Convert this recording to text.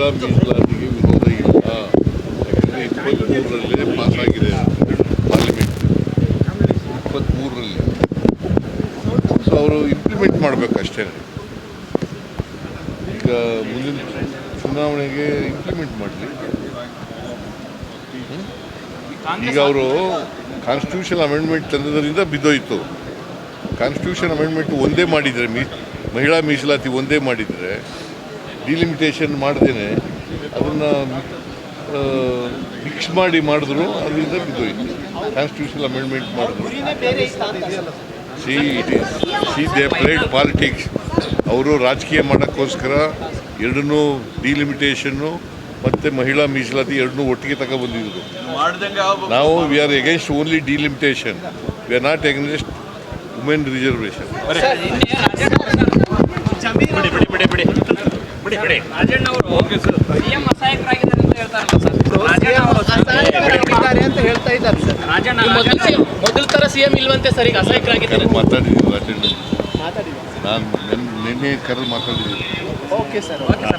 ಮಹಿಳಾ ಮೀಸಲಾತಿಗೆ ವಿರೋಧ ಇಲ್ಲ. ಯಾಕಂದರೆ 23ರಲ್ಲೇ ಪಾಸ್ ಆಗಿದೆ ಪಾರ್ಲಿಮೆಂಟ್, 23ರಲ್ಲಿ. ಸೊ ಅವರು ಇಂಪ್ಲಿಮೆಂಟ್ ಮಾಡಬೇಕಷ್ಟೇ. ಈಗ ಮುಂದಿನ ಚುನಾವಣೆಗೆ ಇಂಪ್ಲಿಮೆಂಟ್ ಮಾಡಲಿ. ಈಗ ಅವರು ಕಾನ್ಸ್ಟಿಟ್ಯೂಷನ್ ಅಮೆಂಡ್ಮೆಂಟ್ ತಂದದರಿಂದ ಬಿದ್ದೋಯ್ತು. ಕಾನ್ಸ್ಟಿಟ್ಯೂಷನ್ ಅಮೆಂಡ್ಮೆಂಟ್ ಒಂದೇ ಮಾಡಿದರೆ, ಮಹಿಳಾ ಮೀಸಲಾತಿ ಒಂದೇ ಮಾಡಿದರೆ, ಡಿಲಿಮಿಟೇಷನ್ ಮಾಡ್ದೇನೆ ಅದನ್ನು ಮಿಕ್ಸ್ ಮಾಡಿದ್ರು, ಅದರಿಂದ ಬಿದ್ದೋಯ್ತು. ಕಾನ್ಸ್ಟಿಟ್ಯೂಷನ್ ಅಮೆಂಡ್ಮೆಂಟ್ ಮಾಡಿದ್ರು. They played politics. ಅವರು ರಾಜಕೀಯ ಮಾಡೋಕ್ಕೋಸ್ಕರ ಎರಡನ್ನೂ ಡಿಲಿಮಿಟೇಷನ್ನು ಮತ್ತು ಮಹಿಳಾ ಮೀಸಲಾತಿ ಎರಡನ್ನೂ ಒಟ್ಟಿಗೆ ತಗೊಬಂದಿದ್ರು. ನಾವು we are against only delimitation, we are not against women reservation. Rajanna ಅವರು ಸಿಎಂ ಅಸಹಾಯಕರಾಗಿದ್ದಾರೆ ಅಂತ ಹೇಳ್ತಾ ಇದ್ದಾರೆ ಸರ್. ರಾಜಣ್ಣ ಮೊದಲ ತರ ಸಿಎಂ ಇಲ್ವಂತೆ ಸರ್, ಈಗ ಅಸಹಾಯಕರಾಗಿದ್ದಾರೆ. ಮಾತಾಡಿದ್ದೀನಿ ರಾಜಣ್ಣ, ನಾನು ನಿನ್ನೆ ಕರೆದು ಮಾತಾಡಿದ್ದೀನಿ. Okay sir.